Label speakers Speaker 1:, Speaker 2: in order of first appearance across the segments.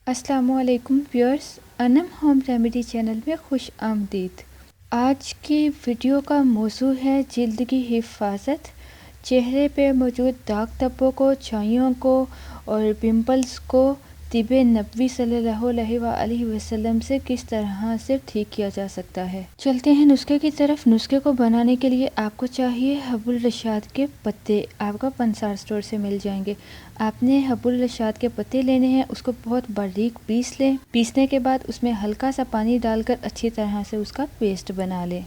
Speaker 1: السلام علیکم ویورز، انم home remedy channel میں خوش آمدید۔ آج کی ویڈیو کا موضوع ہے جلد کی حفاظت۔ چہرے پہ موجود داغ دھبوں کو، چھائیوں کو اور پمپلز کو طب نبوی صلی اللہ علیہ وسلم سے کس طرح سے ٹھیک کیا جا سکتا ہے۔ چلتے ہیں نسخے کی طرف۔ نسخے کو بنانے کے لیے آپ کو چاہیے حب الرشاد کے پتے۔ آپ کو پنسار اسٹور سے مل جائیں گے۔ آپ نے حب الرشاد کے پتے لینے ہیں، اس کو بہت باریک پیس لیں۔ پیسنے کے بعد اس میں ہلکا سا پانی ڈال کر اچھی طرح سے اس کا پیسٹ بنا لیں۔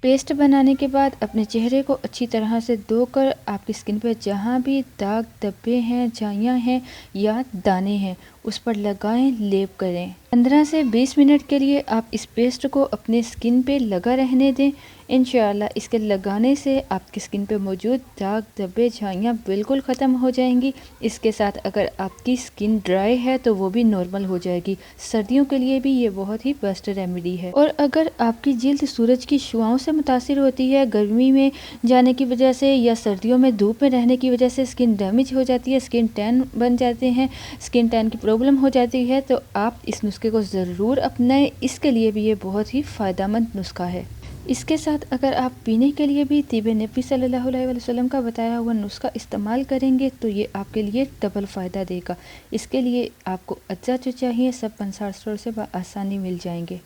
Speaker 1: پیسٹ بنانے کے بعد اپنے چہرے کو اچھی طرح سے دھو کر آپ کی اسکن پہ جہاں بھی داغ دھبے ہیں، جھائیاں ہیں یا دانے ہیں، اس پر لگائیں، لیپ کریں۔ 15 سے 20 منٹ کے لیے آپ اس پیسٹ کو اپنے اسکن پہ لگا رہنے دیں۔ انشاءاللہ اس کے لگانے سے آپ کی اسکن پہ موجود داغ دھبے، جھائیاں بالکل ختم ہو جائیں گی۔ اس کے ساتھ اگر آپ کی اسکن ڈرائی ہے تو وہ بھی نارمل ہو جائے گی۔ سردیوں کے لیے بھی یہ بہت ہی بیسٹ ریمیڈی ہے۔ اور اگر آپ کی جلد سورج کی شعاؤں سے متاثر ہوتی ہے، گرمی میں جانے کی وجہ سے یا سردیوں میں دھوپ میں رہنے کی وجہ سے اسکن ڈیمیج ہو جاتی ہے، اسکن ٹین بن جاتے ہیں، اسکن ٹین کی پرابلم ہو جاتی ہے، تو آپ اس نسخے کو ضرور اپنائیں۔ اس کے لیے بھی یہ بہت ہی فائدہ مند نسخہ ہے۔ اس کے ساتھ اگر آپ پینے کے لیے بھی طب نبوی صلی اللہ علیہ وسلم کا بتایا ہوا نسخہ استعمال کریں گے تو یہ آپ کے لیے ڈبل فائدہ دے گا۔ اس کے لیے آپ کو اجزا جو چاہیے سب پنسار اسٹور سے بآسانی مل جائیں گے۔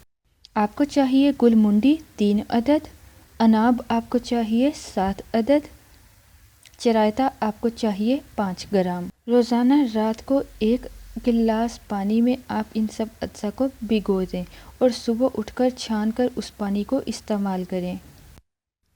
Speaker 1: آپ کو چاہیے گل منڈی 3 عدد، اناب آپ کو چاہیے 7 عدد، چرائتا آپ کو چاہیے 5 گرام۔ روزانہ رات کو 1 گلاس پانی میں آپ ان سب اجزا کو بھگو دیں اور صبح اٹھ کر چھان کر اس پانی کو استعمال کریں۔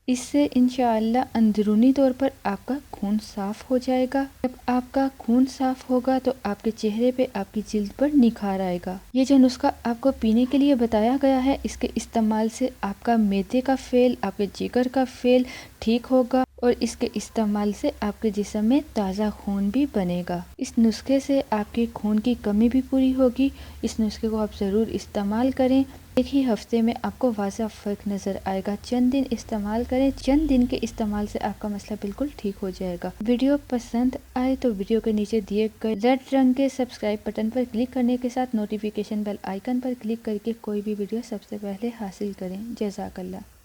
Speaker 1: اس سے انشاءاللہ اندرونی طور پر آپ کا خون صاف ہو جائے گا۔ جب آپ کا خون صاف ہوگا تو آپ کے چہرے پہ، آپ کی جلد پر نکھار آئے گا۔ یہ جو نسخہ آپ کو پینے کے لیے بتایا گیا ہے، اس کے استعمال سے آپ کا معدے کا فیل، آپ کے جگر کا فیل ٹھیک ہوگا اور اس کے استعمال سے آپ کے جسم میں تازہ خون بھی بنے گا۔ اس نسخے سے آپ کے خون کی کمی بھی پوری ہوگی۔ اس نسخے کو آپ ضرور استعمال کریں۔ ایک ہی ہفتے میں آپ کو واضح فرق نظر آئے گا۔ چند دن استعمال کریں، چند دن کے استعمال سے آپ کا مسئلہ بالکل ٹھیک ہو جائے گا۔ ویڈیو پسند آئے تو ویڈیو کے نیچے دیے گئے ریڈ رنگ کے سبسکرائب بٹن پر کلک کرنے کے ساتھ نوٹیفیکیشن بیل آئیکن پر کلک کر کے کوئی بھی ویڈیو سب سے پہلے حاصل کریں۔ جزاک اللہ۔